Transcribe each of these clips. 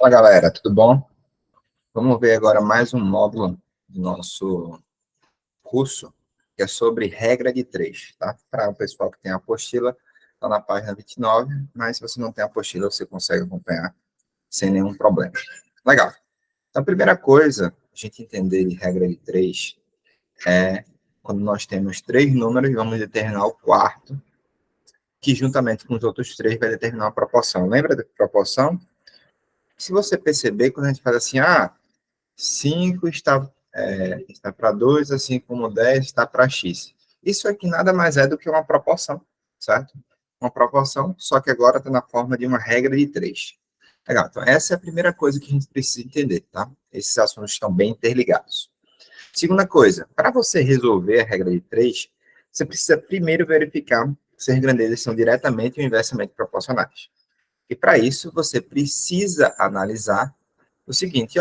Fala galera, tudo bom? Vamos ver agora mais um módulo do nosso curso, que é sobre regra de três, tá? Para o pessoal que tem a apostila, está na página 29, mas se você não tem a apostila, você consegue acompanhar sem nenhum problema. Legal. Então, a primeira coisa, a gente entender de regra de três, é quando nós temos três números, vamos determinar o quarto, que juntamente com os outros três vai determinar a proporção. Lembra da proporção? Se você perceber, quando a gente faz assim, 5 está para 2, assim como 10 está para x. Isso aqui nada mais é do que uma proporção, certo? Uma proporção, só que agora está na forma de uma regra de 3. Legal, então essa é a primeira coisa que a gente precisa entender, tá? Esses assuntos estão bem interligados. Segunda coisa, para você resolver a regra de 3, você precisa primeiro verificar se as grandezas são diretamente ou inversamente proporcionais. E para isso, você precisa analisar o seguinte,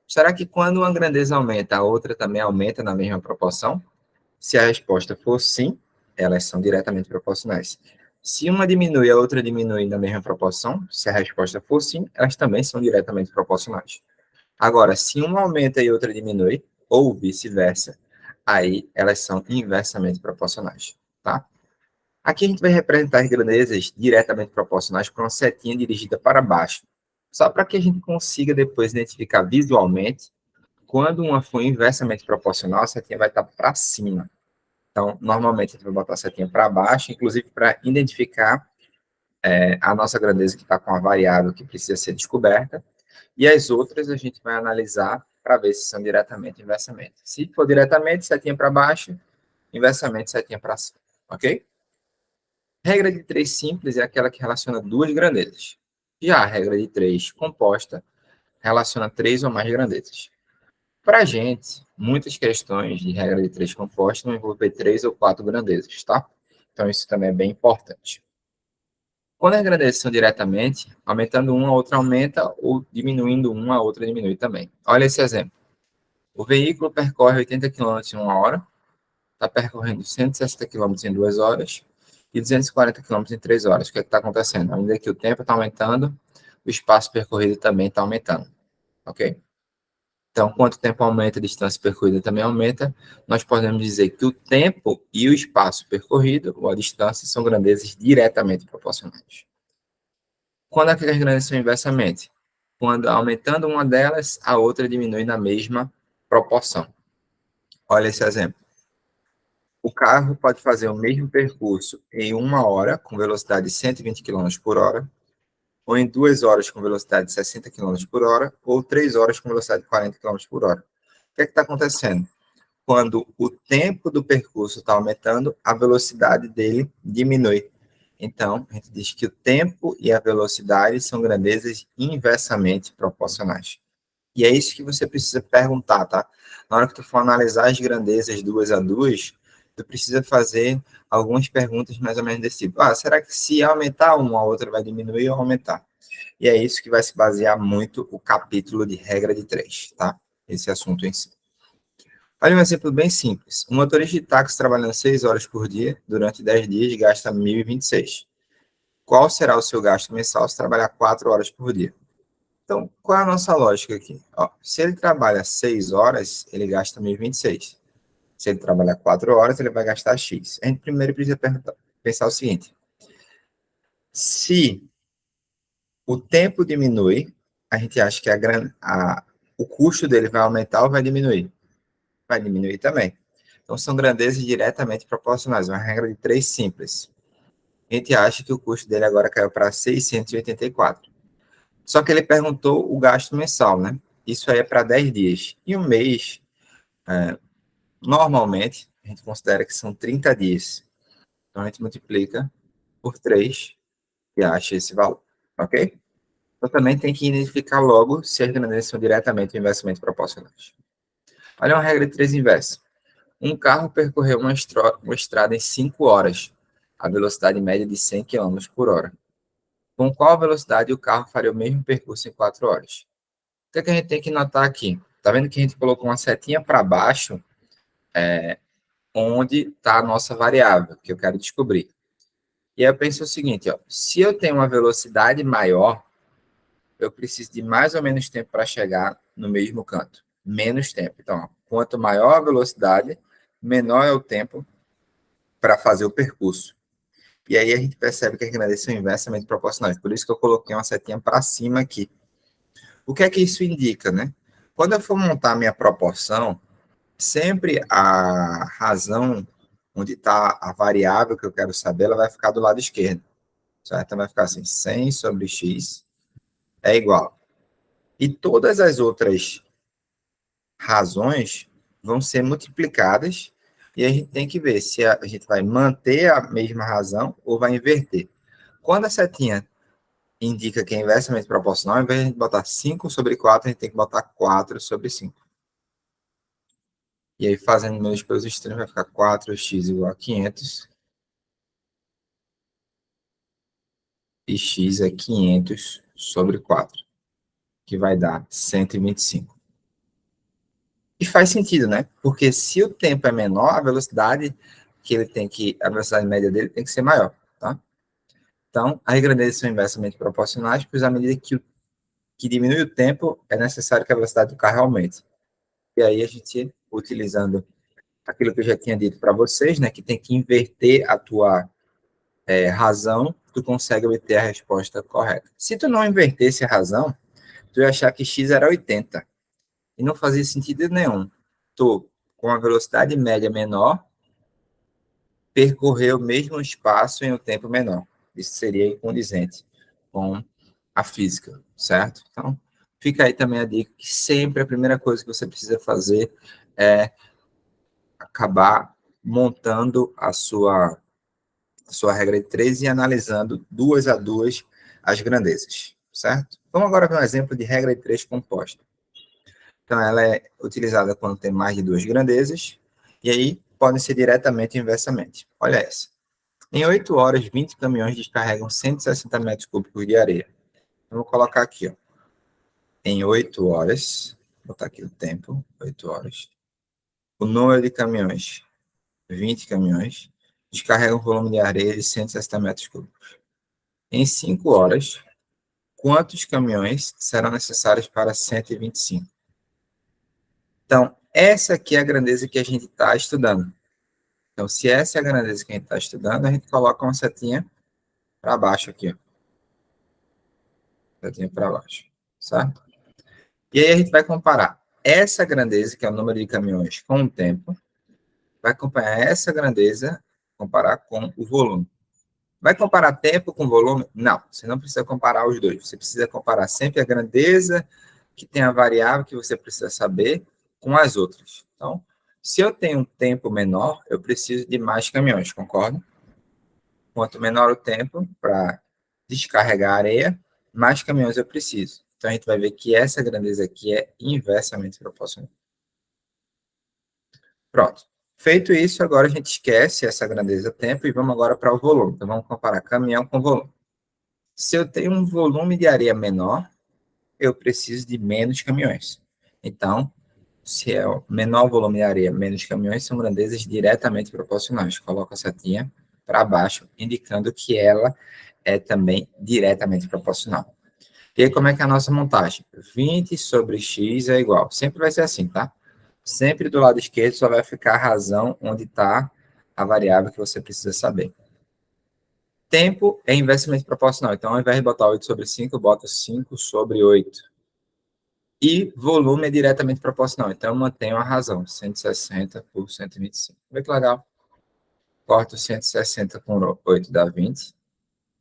será que quando uma grandeza aumenta, a outra também aumenta na mesma proporção? Se a resposta for sim, elas são diretamente proporcionais. Se uma diminui, a outra diminui na mesma proporção, se a resposta for sim, elas também são diretamente proporcionais. Agora, se uma aumenta e outra diminui, ou vice-versa, aí elas são inversamente proporcionais, tá? Aqui a gente vai representar as grandezas diretamente proporcionais com uma setinha dirigida para baixo, só para que a gente consiga depois identificar visualmente quando uma for inversamente proporcional, a setinha vai estar para cima. Então, normalmente a gente vai botar a setinha para baixo, inclusive para identificar a nossa grandeza que está com a variável que precisa ser descoberta, e as outras a gente vai analisar para ver se são diretamente ou inversamente. Se for diretamente, setinha para baixo, inversamente, setinha para cima, ok? Regra de três simples é aquela que relaciona duas grandezas. Já a regra de três composta relaciona três ou mais grandezas. Para a gente, muitas questões de regra de três composta vão envolver três ou quatro grandezas, tá? Então, isso também é bem importante. Quando as grandezas são diretamente, aumentando uma, a outra aumenta, ou diminuindo uma, a outra diminui também. Olha esse exemplo. O veículo percorre 80 km em uma hora, está percorrendo 160 km em 2 horas e 240 km em 3 horas. O que está acontecendo? Ainda que o tempo está aumentando, o espaço percorrido também está aumentando, ok? Então, quanto o tempo aumenta, a distância percorrida também aumenta. Nós podemos dizer que o tempo e o espaço percorrido, ou a distância, são grandezas diretamente proporcionais. Quando aquelas grandezas são inversamente? Quando, aumentando uma delas, a outra diminui na mesma proporção. Olha esse exemplo. O carro pode fazer o mesmo percurso em uma hora, com velocidade de 120 km por hora, ou em 2 horas com velocidade de 60 km por hora, ou 3 horas com velocidade de 40 km por hora. O que é que está acontecendo? Quando o tempo do percurso está aumentando, a velocidade dele diminui. Então, a gente diz que o tempo e a velocidade são grandezas inversamente proporcionais. E é isso que você precisa perguntar, tá? Na hora que tu for analisar as grandezas duas a duas, tu precisa fazer algumas perguntas mais ou menos desse tipo. Será que se aumentar uma, a outra vai diminuir ou aumentar? E é isso que vai se basear muito o capítulo de regra de três, tá? Esse assunto em si. Olha um exemplo bem simples. Um motorista de táxi trabalhando 6 horas por dia, durante 10 dias, gasta 1.026. Qual será o seu gasto mensal se trabalhar 4 horas por dia? Então, qual é a nossa lógica aqui? Se ele trabalha 6 horas, ele gasta 1.026. Se ele trabalhar 4 horas, ele vai gastar X. A gente primeiro precisa pensar o seguinte: se o tempo diminui, a gente acha que o custo dele vai aumentar ou vai diminuir? Vai diminuir também. Então, são grandezas diretamente proporcionais, uma regra de três simples. A gente acha que o custo dele agora caiu para 684. Só que ele perguntou o gasto mensal, né? Isso aí é para 10 dias. E um mês, normalmente, a gente considera que são 30 dias. Então, a gente multiplica por 3 e acha esse valor, ok? Então, também tem que identificar logo se as grandezas são diretamente ou inversamente proporcionais. Olha uma regra de 3 inversa. Um carro percorreu uma estrada em 5 horas, a velocidade média de 100 km por hora. Com qual velocidade o carro faria o mesmo percurso em 4 horas? O que é que a gente tem que notar aqui? Tá vendo que a gente colocou uma setinha para baixo, onde está a nossa variável, que eu quero descobrir. E aí eu penso o seguinte, se eu tenho uma velocidade maior, eu preciso de mais ou menos tempo para chegar no mesmo canto. Menos tempo. Então, ó, quanto maior a velocidade, menor é o tempo para fazer o percurso. E aí a gente percebe que as grandezas são inversamente proporcionais. Por isso que eu coloquei uma setinha para cima aqui. O que é que isso indica, né? Quando eu for montar a minha proporção, sempre a razão onde está a variável que eu quero saber, ela vai ficar do lado esquerdo. Certo? Então vai ficar assim, 100 sobre x é igual. E todas as outras razões vão ser multiplicadas e a gente tem que ver se a gente vai manter a mesma razão ou vai inverter. Quando a setinha indica que é inversamente proporcional, ao invés de a gente botar 5 sobre 4, a gente tem que botar 4 sobre 5. E aí, fazendo menos pelos extremos, vai ficar 4x igual a 500. E x é 500 sobre 4, que vai dar 125. E faz sentido, né? Porque se o tempo é menor, a velocidade que ele tem que, a velocidade média dele tem que ser maior, tá? Então, as grandezas são inversamente proporcionais, pois à medida que diminui o tempo, é necessário que a velocidade do carro aumente. E aí a gente, utilizando aquilo que eu já tinha dito para vocês, né, que tem que inverter a tua razão, tu consegue obter a resposta correta. Se tu não invertesse a razão, tu ia achar que x era 80, e não fazia sentido nenhum. Tu, com a velocidade média menor, percorrer o mesmo espaço em um tempo menor. Isso seria incondizente com a física, certo? Então, fica aí também a dica que sempre a primeira coisa que você precisa fazer é acabar montando a sua regra de três e analisando duas a duas as grandezas, certo? Vamos agora ver um exemplo de regra de três composta. Então, ela é utilizada quando tem mais de duas grandezas, e aí podem ser diretamente ou inversamente. Olha essa. Em 8 horas, 20 caminhões descarregam 160 metros cúbicos de areia. Eu vou colocar aqui, ó. Em 8 horas, vou botar aqui o tempo, 8 horas. O número de caminhões, 20 caminhões, descarregam um volume de areia de 160 metros cúbicos. Em 5 horas, quantos caminhões serão necessários para 125? Então, essa aqui é a grandeza que a gente está estudando. Então, se essa é a grandeza que a gente está estudando, a gente coloca uma setinha para baixo aqui, ó. Setinha para baixo, certo? E aí a gente vai comparar essa grandeza, que é o número de caminhões, com o tempo, vai acompanhar essa grandeza, comparar com o volume. Vai comparar tempo com volume? Não, você não precisa comparar os dois. Você precisa comparar sempre a grandeza que tem a variável que você precisa saber com as outras. Então, se eu tenho um tempo menor, eu preciso de mais caminhões, concorda? Quanto menor o tempo para descarregar a areia, mais caminhões eu preciso. Então, a gente vai ver que essa grandeza aqui é inversamente proporcional. Pronto. Feito isso, agora a gente esquece essa grandeza tempo e vamos agora para o volume. Então, vamos comparar caminhão com volume. Se eu tenho um volume de areia menor, eu preciso de menos caminhões. Então, se é o menor volume de areia, menos caminhões, são grandezas diretamente proporcionais. Coloco a setinha para baixo, indicando que ela é também diretamente proporcional. E aí, como é que é a nossa montagem? 20 sobre x é igual. Sempre vai ser assim, tá? Sempre do lado esquerdo só vai ficar a razão onde está a variável que você precisa saber. Tempo é inversamente proporcional. Então, ao invés de botar 8 sobre 5, eu boto 5 sobre 8. E volume é diretamente proporcional. Então, eu mantenho a razão. 160 por 125. Vê que legal. Corto 160 com 8 dá 20.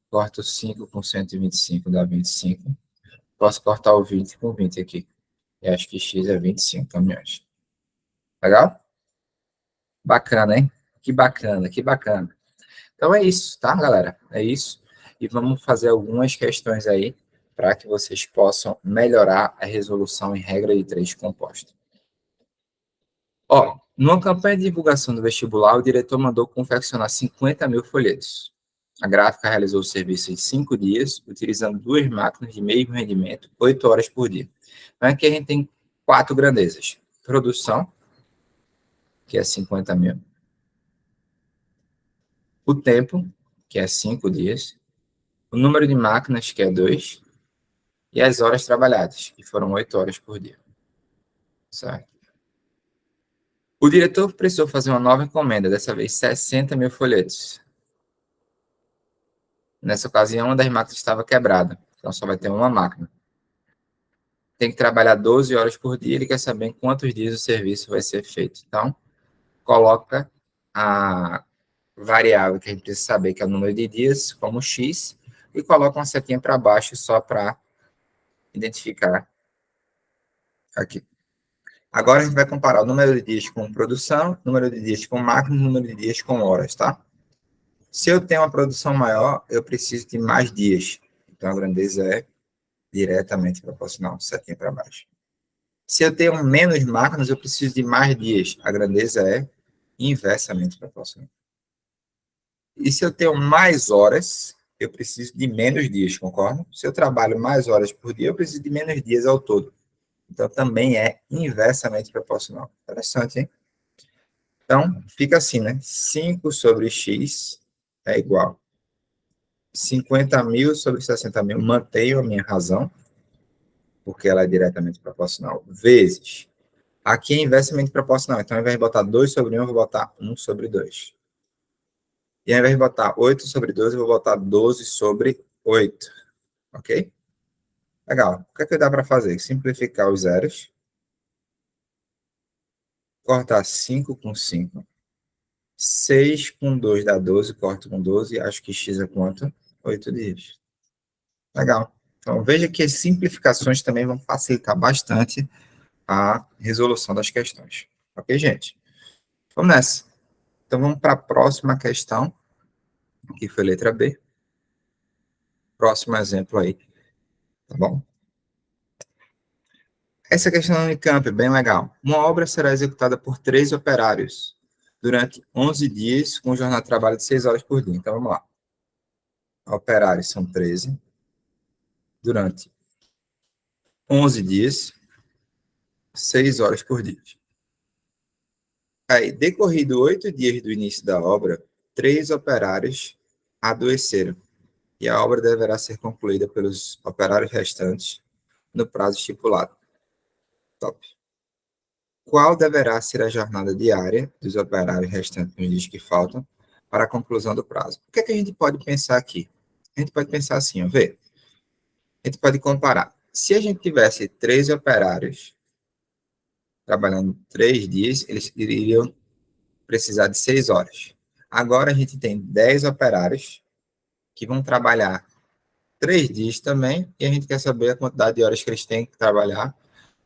Corto 5 com 125 dá 25. Posso cortar o 20 com 20 aqui. E acho que x é 25 caminhões. Legal? Bacana, hein? Que bacana, que bacana. Então é isso, tá, galera? É isso. E vamos fazer algumas questões aí para que vocês possam melhorar a resolução em regra de três composta. Ó, numa campanha de divulgação do vestibular, o diretor mandou confeccionar 50 mil folhetos. A gráfica realizou o serviço em 5 dias, utilizando 2 máquinas de mesmo rendimento, 8 horas por dia. Então aqui a gente tem 4 grandezas. Produção, que é 50 mil. O tempo, que é 5 dias. O número de máquinas, que é 2. e as horas trabalhadas, que foram 8 horas por dia. Certo? O diretor precisou fazer uma nova encomenda, dessa vez 60 mil folhetos. Nessa ocasião, uma das máquinas estava quebrada, então só vai ter uma máquina. Tem que trabalhar 12 horas por dia, ele quer saber em quantos dias o serviço vai ser feito. Então, coloca a variável que a gente precisa saber, que é o número de dias, como x, e coloca uma setinha para baixo só para identificar aqui. Agora a gente vai comparar o número de dias com produção, número de dias com máquina, número de dias com horas, tá? Se eu tenho uma produção maior, eu preciso de mais dias. Então a grandeza é diretamente proporcional, setinha para baixo. Se eu tenho menos máquinas, eu preciso de mais dias. A grandeza é inversamente proporcional. E se eu tenho mais horas, eu preciso de menos dias, concorda? Se eu trabalho mais horas por dia, eu preciso de menos dias ao todo. Então, também é inversamente proporcional. Interessante, hein? Então, fica assim, né? 5 sobre x é igual 50 mil sobre 60 mil. Mantenho a minha razão, porque ela é diretamente proporcional, vezes. Aqui é inversamente proporcional. Então, ao invés de botar 2 sobre 1, eu vou botar 1 sobre 2. E ao invés de botar 8 sobre 12, eu vou botar 12 sobre 8. Ok? Legal. O que é que dá para fazer? Simplificar os zeros. Cortar 5 com 5. 6 com 2 dá 12, corto com 12. Acho que x é quanto? 8 dias. Legal. Então, veja que as simplificações também vão facilitar bastante a resolução das questões. Ok, gente? Vamos nessa. Então, vamos para a próxima questão, que foi letra B. Próximo exemplo aí. Tá bom? Essa questão da Unicamp é bem legal. Uma obra será executada por 3 operários durante 11 dias, com jornada de trabalho de 6 horas por dia. Então, vamos lá. Operários são 13. Durante 11 dias, 6 horas por dia. Aí, decorrido 8 dias do início da obra, 3 operários adoeceram. E a obra deverá ser concluída pelos operários restantes no prazo estipulado. Top. Qual deverá ser a jornada diária dos operários restantes nos dias que faltam para a conclusão do prazo? O que é que a gente pode pensar aqui? A gente pode pensar assim, ó, vê. A gente pode comparar. Se a gente tivesse 13 operários trabalhando 3 dias, eles iriam precisar de 6 horas. Agora a gente tem 10 operários que vão trabalhar 3 dias também, e a gente quer saber a quantidade de horas que eles têm que trabalhar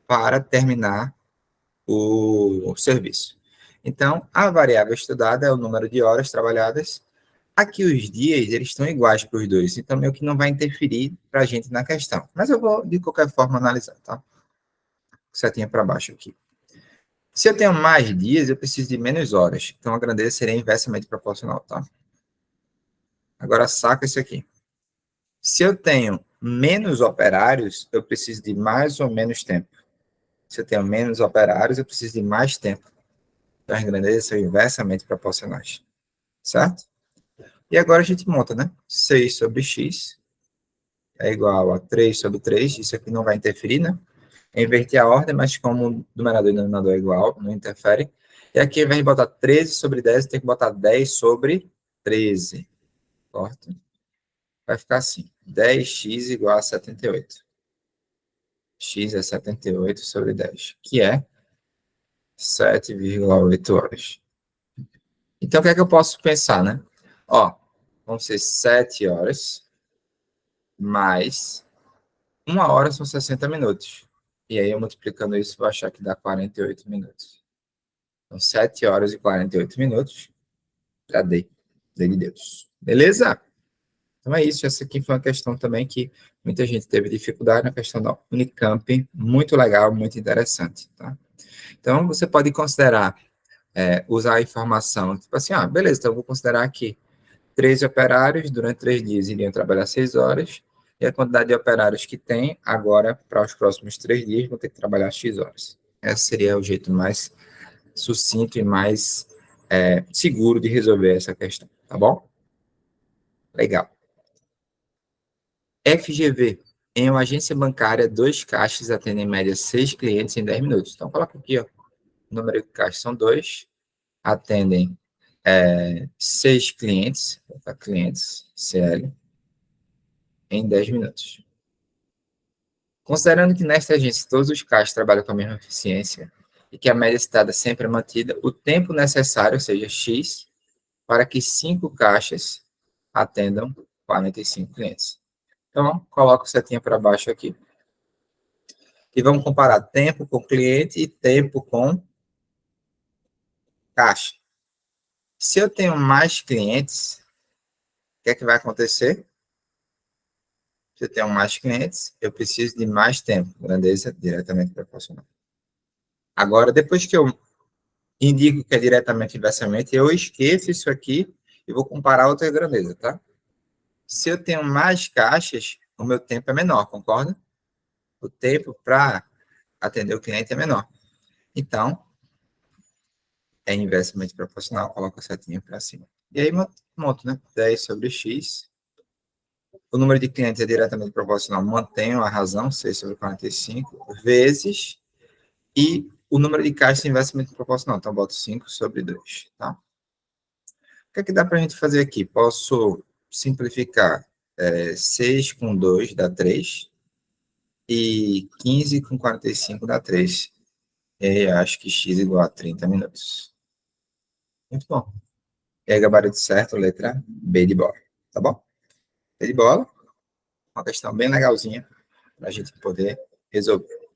para terminar o serviço. Então, a variável estudada é o número de horas trabalhadas. Aqui os dias, eles estão iguais para os dois, então meio que não vai interferir para a gente na questão. Mas eu vou, de qualquer forma, analisar, tá? Setinha para baixo aqui. Se eu tenho mais dias, eu preciso de menos horas. Então, a grandeza seria inversamente proporcional, tá? Agora, saca isso aqui. Se eu tenho menos operários, eu preciso de mais ou menos tempo. Se eu tenho menos operários, eu preciso de mais tempo. Então, as grandezas são inversamente proporcionais. Certo? E agora a gente monta, né? 6 sobre x é igual a 3 sobre 3. Isso aqui não vai interferir, né? Eu inverti a ordem, mas como o numerador e o denominador é igual, não interfere. E aqui, ao invés de botar 13 sobre 10, eu tenho que botar 10 sobre 13. Corta. Vai ficar assim. 10x igual a 78. X é 78 sobre 10, que é 7,8 horas. Então, o que é que eu posso pensar, né? Ó, vão ser 7 horas mais 1 hora são 60 minutos. E aí, eu multiplicando isso, vou achar que dá 48 minutos. Então, 7 horas e 48 minutos. Já dei. Dei de Deus. Beleza? Então é isso. Essa aqui foi uma questão também que muita gente teve dificuldade na questão da Unicamp. Muito legal, muito interessante. Tá? Então, você pode considerar usar a informação, tipo assim, beleza, então eu vou considerar aqui 13 operários durante 3 dias iriam trabalhar 6 horas, e a quantidade de operários que tem agora, para os próximos 3 dias, vão ter que trabalhar X horas. Esse seria o jeito mais sucinto e mais seguro de resolver essa questão, tá bom? Legal. FGV. Em uma agência bancária, 2 caixas atendem em média 6 clientes em 10 minutos. Então, coloca aqui, ó, o número de caixas são 2, atendem 6 clientes, clientes, CL, em 10 minutos. Considerando que nesta agência todos os caixas trabalham com a mesma eficiência e que a média citada sempre é mantida, o tempo necessário, ou seja, X, para que 5 caixas atendam 45 clientes. Então, coloca o setinha para baixo aqui. E vamos comparar tempo com cliente e tempo com caixa. Se eu tenho mais clientes, o que é que vai acontecer? Se eu tenho mais clientes, eu preciso de mais tempo. Grandeza diretamente proporcional. Agora, depois que eu indico que é diretamente inversamente, eu esqueço isso aqui e vou comparar outra grandeza, tá? Se eu tenho mais caixas, o meu tempo é menor, concorda? O tempo para atender o cliente é menor. Então, é inversamente proporcional, coloco a setinha para cima. E aí, monto, né? 10 sobre x. O número de clientes é diretamente proporcional, mantenho a razão, 6 sobre 45, vezes, e o número de caixas é inversamente proporcional, então boto 5 sobre 2, tá? O que é que dá para a gente fazer aqui? Posso simplificar 6 com 2 dá 3, e 15 com 45 dá 3. E aí, acho que x igual a 30 minutos. Muito bom. E aí, gabarito certo, letra B de bola. Tá bom? B de bola. Uma questão bem legalzinha para a gente poder resolver.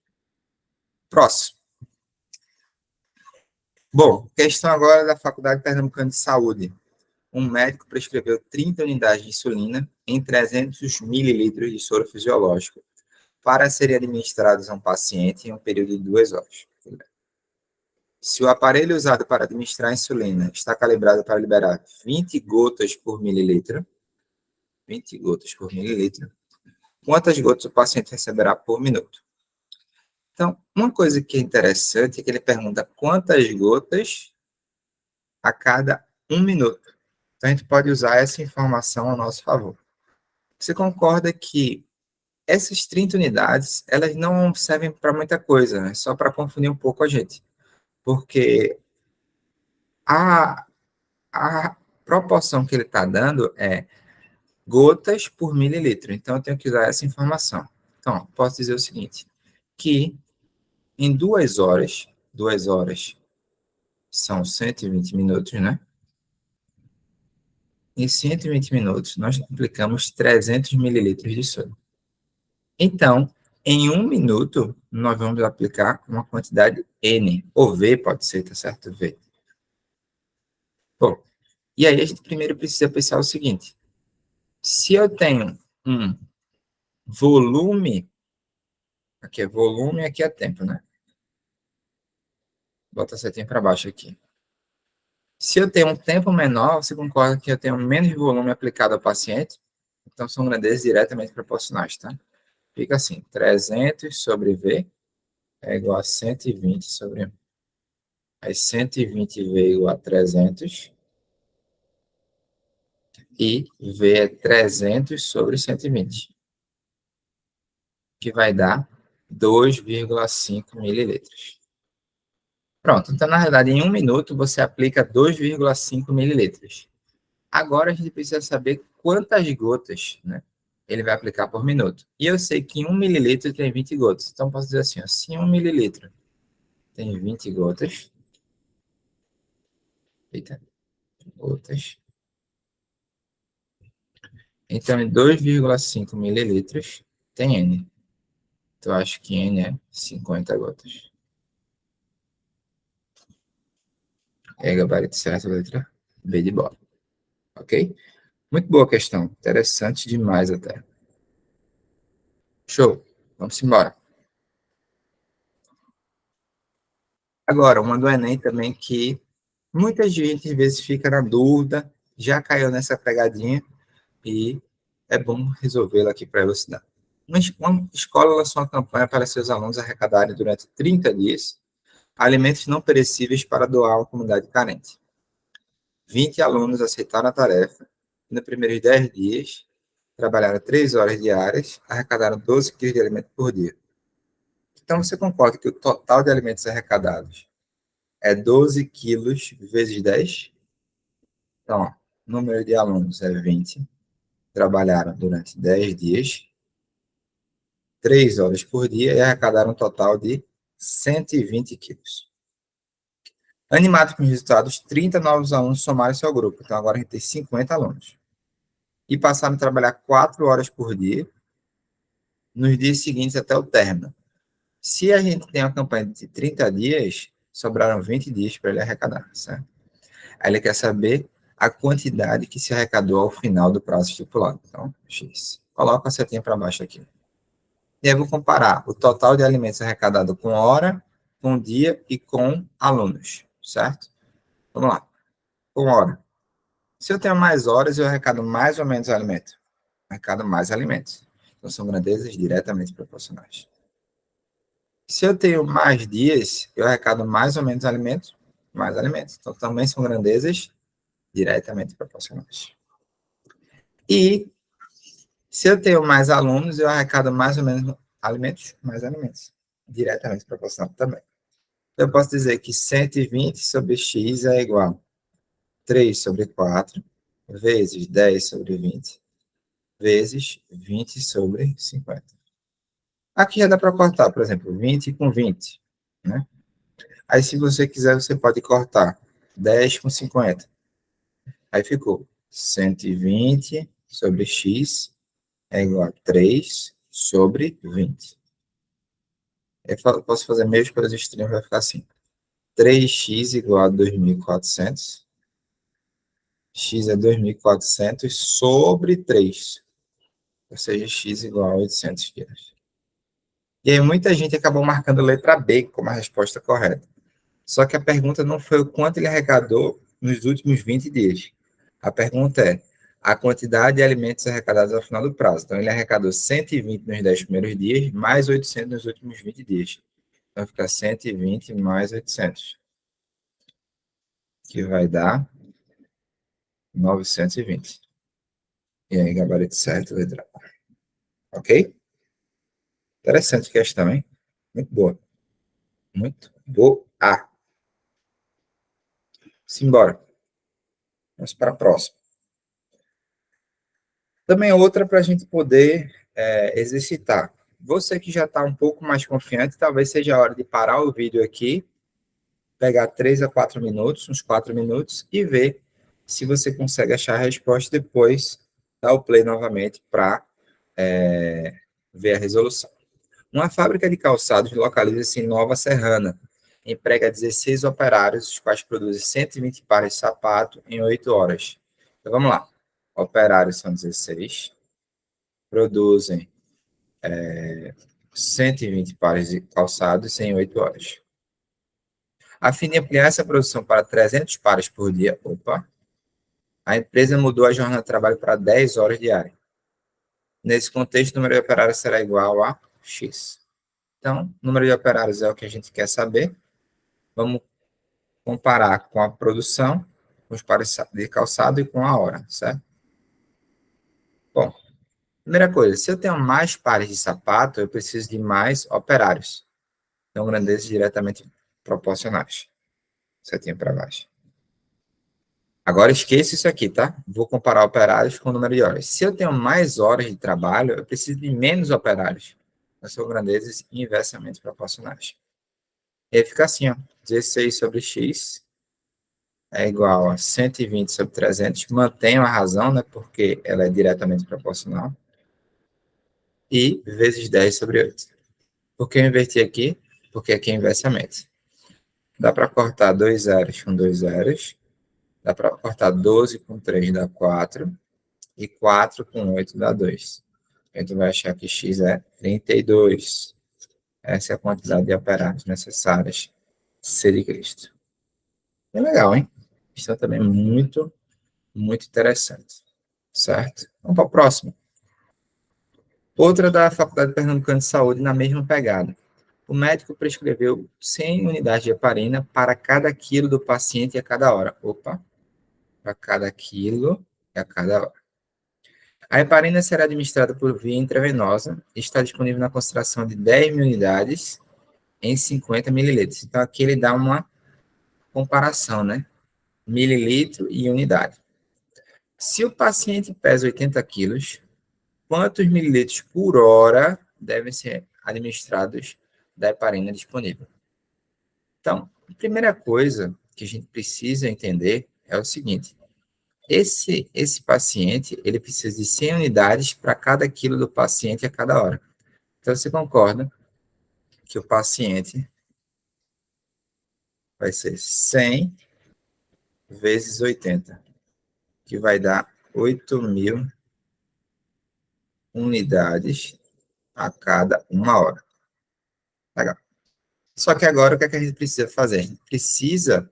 Próximo. Bom, questão agora da Faculdade Pernambucana de Saúde. Um médico prescreveu 30 unidades de insulina em 300 mililitros de soro fisiológico para serem administrados a um paciente em um período de 2 horas. Se o aparelho usado para administrar a insulina está calibrado para liberar 20 gotas por mililitro, 20 gotas por mililitro, quantas gotas o paciente receberá por minuto? Então, uma coisa que é interessante é que ele pergunta quantas gotas a cada 1 minuto. Então, a gente pode usar essa informação a nosso favor. Você concorda que essas 30 unidades, elas não servem para muita coisa, né? Só para confundir um pouco a gente. Porque a proporção que ele está dando é gotas por mililitro. Então, eu tenho que usar essa informação. Então, posso dizer o seguinte, que em 2 horas são 120 minutos, né? Em 120 minutos, nós aplicamos 300 mililitros de soro. Então, em 1 minuto, nós vamos aplicar uma quantidade N, ou V pode ser, tá certo? V. Bom, e aí a gente primeiro precisa pensar o seguinte, se eu tenho um volume, aqui é volume, aqui é tempo, né? Bota a setinha para baixo aqui. Se eu tenho um tempo menor, você concorda que eu tenho menos volume aplicado ao paciente? Então, são grandezas diretamente proporcionais, tá? Fica assim, 300 sobre V é igual a 120 sobre 1. Aí 120V é igual a 300. E V é 300 sobre 120. Que vai dar 2,5 mililitros. Pronto, então, na verdade, em 1 minuto, você aplica 2,5 mililitros. Agora, a gente precisa saber quantas gotas, né, ele vai aplicar por minuto. E eu sei que em 1 mililitro tem 20 gotas. Então, posso dizer assim, ó, se 1 mililitro tem 20 gotas, eita, gotas, então em 2,5 mililitros tem N. Então, eu acho que N é 50 gotas. É gabarito certo, letra B de bola. Ok? Muito boa questão. Interessante demais até. Show. Vamos embora. Agora, uma do Enem também que muita gente às vezes fica na dúvida, já caiu nessa pegadinha e é bom resolvê-la aqui para elucidar. Uma escola lançou uma campanha para seus alunos arrecadarem durante 30 dias alimentos não perecíveis para doar a uma comunidade carente. 20 alunos aceitaram a tarefa e nos primeiros 10 dias trabalharam 3 horas diárias, arrecadaram 12 quilos de alimento por dia. Então, você concorda que o total de alimentos arrecadados é 12 quilos vezes 10? Então, ó, o número de alunos é 20, trabalharam durante 10 dias, 3 horas por dia e arrecadaram um total de 120 quilos. Animado com os resultados, 30 novos alunos somaram-se ao grupo. Então, agora a gente tem 50 alunos. E passaram a trabalhar 4 horas por dia, nos dias seguintes até o término. Se a gente tem uma campanha de 30 dias, sobraram 20 dias para ele arrecadar, certo? Aí ele quer saber a quantidade que se arrecadou ao final do prazo estipulado. Então, X. Coloca a setinha para baixo aqui. E aí eu vou comparar o total de alimentos arrecadado com hora, com dia e com alunos, certo? Vamos lá. Com hora. Se eu tenho mais horas, eu arrecado mais ou menos alimento? Arrecado mais alimentos. Então, são grandezas diretamente proporcionais. Se eu tenho mais dias, eu arrecado mais ou menos alimentos? Mais alimentos. Então, também são grandezas diretamente proporcionais. E se eu tenho mais alunos, eu arrecado mais ou menos alimentos? Mais alimentos. Diretamente proporcional também. Eu posso dizer que 120 sobre x é igual a 3 sobre 4 vezes 10 sobre 20 vezes 20 sobre 50. Aqui já dá para cortar, por exemplo, 20 com 20, né? Aí, se você quiser, você pode cortar 10 com 50. Aí ficou 120 sobre x é igual a 3 sobre 20. Eu posso fazer meios pelos extremos, vai ficar assim. 3x igual a 2.400. X é 2.400 sobre 3. Ou seja, x igual a 800 quilos. E aí muita gente acabou marcando a letra B como a resposta correta. Só que a pergunta não foi o quanto ele arrecadou nos últimos 20 dias. A pergunta é a quantidade de alimentos arrecadados ao final do prazo. Então, ele arrecadou 120 nos 10 primeiros dias, mais 800 nos últimos 20 dias. Então, fica 120 mais 800, que vai dar 920. E aí, gabarito certo, letra A. Ok? Interessante a questão, hein? Muito boa. Muito boa. Simbora. Vamos para a próxima. Também outra para a gente poder exercitar. Você que já está um pouco mais confiante, talvez seja a hora de parar o vídeo aqui, pegar 3 a 4 minutos, uns 4 minutos, e ver se você consegue achar a resposta, depois dar o play novamente para ver a resolução. Uma fábrica de calçados localiza-se em Nova Serrana. Emprega 16 operários, os quais produzem 120 pares de sapato em 8 horas. Então, vamos lá. Operários são 16, produzem 120 pares de calçados em 8 horas. A fim de ampliar essa produção para 300 pares por dia, a empresa mudou a jornada de trabalho para 10 horas diárias. Nesse contexto, o número de operários será igual a X. Então, o número de operários é o que a gente quer saber. Vamos comparar com a produção, com os pares de calçado e com a hora, certo? Bom, primeira coisa, se eu tenho mais pares de sapato, eu preciso de mais operários. Então, grandezas diretamente proporcionais. Setinha para baixo. Agora, esqueça isso aqui, tá? Vou comparar operários com o número de horas. Se eu tenho mais horas de trabalho, eu preciso de menos operários. Então, são grandezas inversamente proporcionais. E aí fica assim, ó. 16 sobre x é igual a 120 sobre 300. Mantenho a razão, né? Porque ela é diretamente proporcional. E vezes 10 sobre 8. Por que eu inverti aqui? Porque aqui é inversamente. Dá para cortar 2 zeros com 2 zeros. Dá para cortar 12 com 3 dá 4. E 4 com 8 dá 2. A gente vai achar que x é 32. Essa é a quantidade de operários necessárias C de Cristo. É legal, hein? Isso é também muito, muito interessante. Certo? Vamos para o próximo. Outra da Faculdade Pernambucana de Saúde, na mesma pegada. O médico prescreveu 100 unidades de heparina para cada quilo do paciente a cada hora. Para cada quilo e a cada hora. A heparina será administrada por via intravenosa e está disponível na concentração de 10 mil unidades em 50 mililitros. Então, aqui ele dá uma comparação, né? Mililitro e unidade. Se o paciente pesa 80 quilos, quantos mililitros por hora devem ser administrados da heparina disponível? Então, a primeira coisa que a gente precisa entender é o seguinte: esse paciente, ele precisa de 100 unidades para cada quilo do paciente a cada hora. Então, você concorda que o paciente vai ser 100 vezes 80, que vai dar 8.000 unidades a cada uma hora. Legal. Só que agora, o que é que a gente precisa fazer? A gente precisa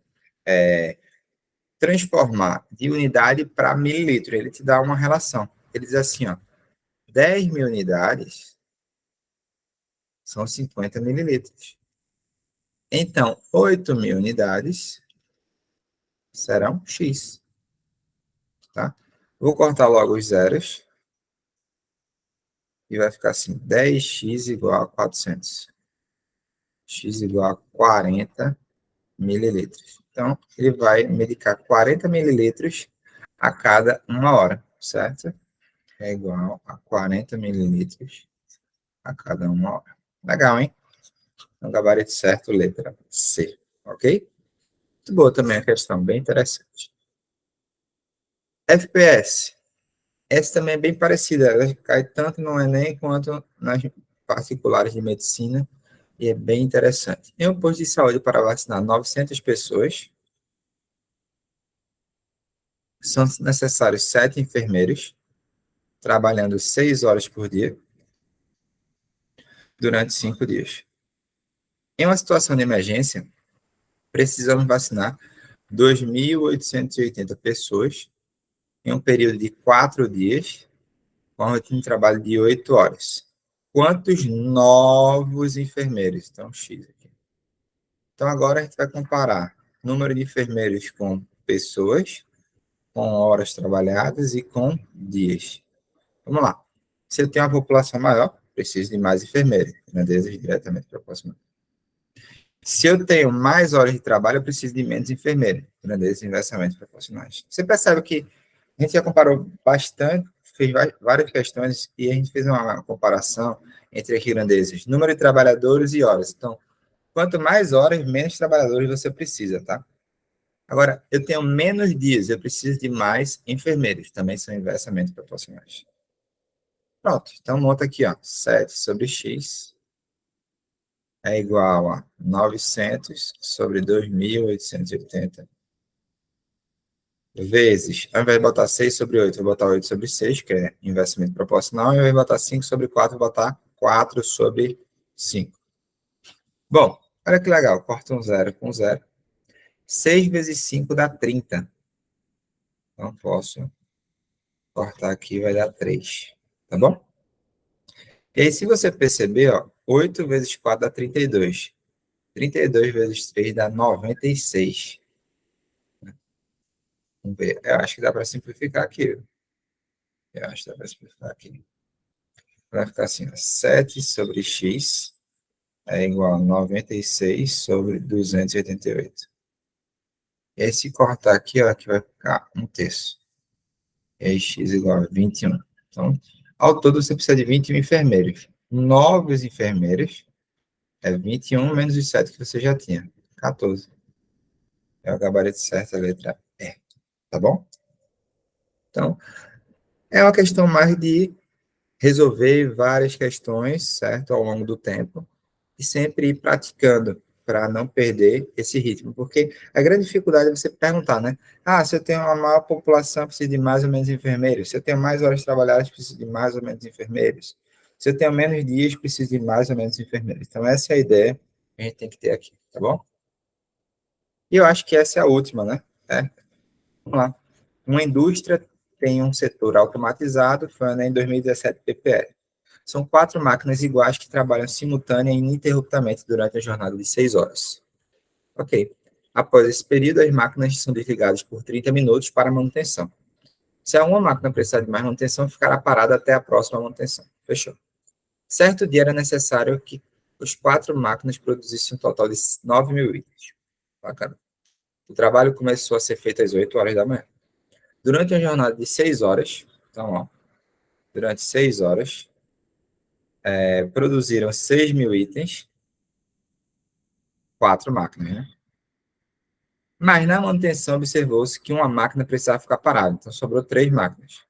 transformar de unidade para mililitro. Ele te dá uma relação. Ele diz assim, ó, 10 mil unidades são 50 mililitros. Então, 8.000 unidades serão X. Tá? Vou cortar logo os zeros. E vai ficar assim, 10x igual a 400. X igual a 40 mililitros. Então, ele vai medicar 40 mililitros a cada uma hora, certo? É igual a 40 mililitros a cada uma hora. Legal, hein? Então, gabarito certo, letra C. Ok? Muito boa também a questão, bem interessante. FPS. Essa também é bem parecida. Ela cai tanto no Enem quanto nas particulares de medicina. E é bem interessante. Em um posto de saúde para vacinar 900 pessoas, são necessários 7 enfermeiros, trabalhando 6 horas por dia, durante 5 dias. Em uma situação de emergência, precisamos vacinar 2.880 pessoas em um período de 4 dias, com a rotina de trabalho de 8 horas. Quantos novos enfermeiros? Então, X aqui. Então, agora a gente vai comparar número de enfermeiros com pessoas, com horas trabalhadas e com dias. Vamos lá. Se eu tenho uma população maior, preciso de mais enfermeiros, grandezas diretamente proporcionais. Se eu tenho mais horas de trabalho, eu preciso de menos enfermeiros, grandezas inversamente proporcionais. Você percebe que a gente já comparou bastante, fez várias questões e a gente fez uma comparação entre as grandezas, número de trabalhadores e horas. Então, quanto mais horas, menos trabalhadores você precisa, tá? Agora, eu tenho menos dias, eu preciso de mais enfermeiros, também são inversamente proporcionais. Pronto, então monta aqui, ó, 7 sobre x é igual a 900 sobre 2.880 vezes, ao invés de botar 6 sobre 8, vou botar 8 sobre 6, que é inversamente proporcional, e ao invés de botar 5 sobre 4, vou botar 4 sobre 5. Bom, olha que legal, corta um zero com zero. 6 vezes 5 dá 30. Então, posso cortar aqui, vai dar 3, tá bom? E aí, se você perceber, ó, 8 vezes 4 dá 32. 32 vezes 3 dá 96. Vamos ver. Eu acho que dá para simplificar aqui. Eu acho que dá para simplificar aqui. Vai ficar assim, ó, 7 sobre x é igual a 96 sobre 288. E aí, se cortar aqui, ó, aqui vai ficar 1/3. E aí, x igual a 21. Então, ao todo, você precisa de 21 enfermeiros. Novos enfermeiros é 21 menos os 7 que você já tinha. 14. É o gabarito certo, a letra E. Tá bom? Então, é uma questão mais de resolver várias questões, certo, ao longo do tempo, e sempre ir praticando para não perder esse ritmo, porque a grande dificuldade é você perguntar, né? Ah, se eu tenho uma maior população, preciso de mais ou menos enfermeiros. Se eu tenho mais horas trabalhadas, preciso de mais ou menos enfermeiros. Se eu tenho menos dias, preciso de mais ou menos enfermeiros. Então, essa é a ideia que a gente tem que ter aqui, tá bom? E eu acho que essa é a última, né? Vamos lá. Uma indústria tem um setor automatizado, foi em 2017 PPL. São 4 máquinas iguais que trabalham simultânea e ininterruptamente durante a jornada de 6 horas. Ok. Após esse período, as máquinas são desligadas por 30 minutos para manutenção. Se alguma máquina precisar de mais manutenção, ficará parada até a próxima manutenção. Fechou. Certo dia era necessário que os 4 máquinas produzissem um total de 9.000 itens. Bacana. O trabalho começou a ser feito às 8 horas da manhã. Durante uma jornada de 6 horas, então, ó, durante 6 horas, produziram 6.000 itens, 4 máquinas, né? Mas na manutenção observou-se que uma máquina precisava ficar parada, então sobrou 3 máquinas.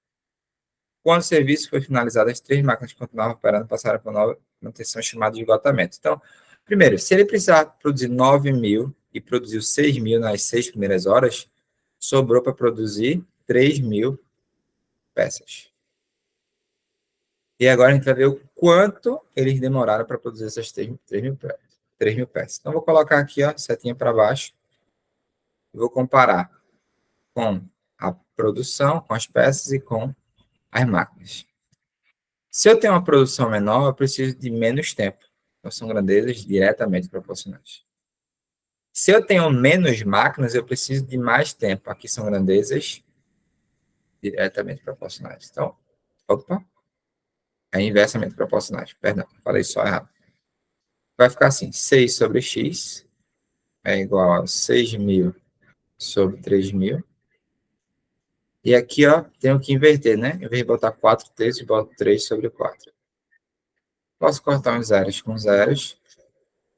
Quando o serviço foi finalizado, as 3 máquinas que continuavam operando passaram por nova manutenção chamada de esgotamento. Então, primeiro, se ele precisar produzir 9.000 e produziu 6.000 nas 6 primeiras horas, sobrou para produzir 3.000 peças. E agora a gente vai ver o quanto eles demoraram para produzir essas 3.000 peças. Então, vou colocar aqui, ó, setinha para baixo. Vou comparar com a produção, com as peças e com as máquinas. Se eu tenho uma produção menor, eu preciso de menos tempo. Então, são grandezas diretamente proporcionais. Se eu tenho menos máquinas, eu preciso de mais tempo. Aqui são grandezas diretamente proporcionais. Então, opa, é inversamente proporcionais. Perdão, falei só errado. Vai ficar assim, 6 sobre x é igual a 6.000 sobre 3.000. E aqui, ó, tenho que inverter, né? Em vez de botar 4 terços, boto 3 sobre 4. Posso cortar uns zeros com zeros.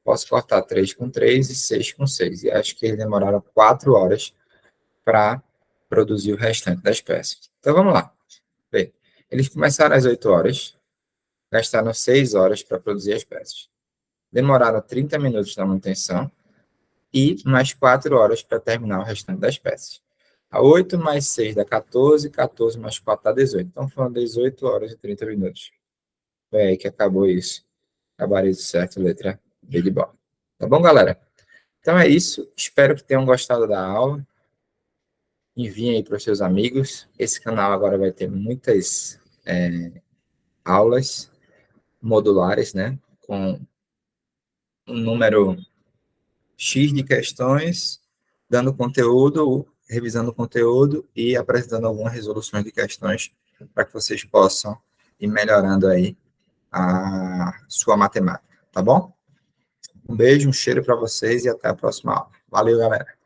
Posso cortar 3 com 3 e 6 com 6. E acho que eles demoraram 4 horas para produzir o restante das peças. Então, vamos lá. Bem, eles começaram às 8 horas, gastaram 6 horas para produzir as peças. Demoraram 30 minutos na manutenção e mais 4 horas para terminar o restante das peças. A 8 mais 6 dá 14, 14 mais 4 dá 18. Então, foram 18 horas e 30 minutos. Foi aí que acabou isso. Gabarito certo, letra B de bola. Tá bom, galera? Então é isso. Espero que tenham gostado da aula. Enviem aí para os seus amigos. Esse canal agora vai ter muitas aulas modulares, né? Com um número X de questões, dando conteúdo, revisando o conteúdo e apresentando algumas resoluções de questões para que vocês possam ir melhorando aí a sua matemática, tá bom? Um beijo, um cheiro para vocês e até a próxima aula. Valeu, galera!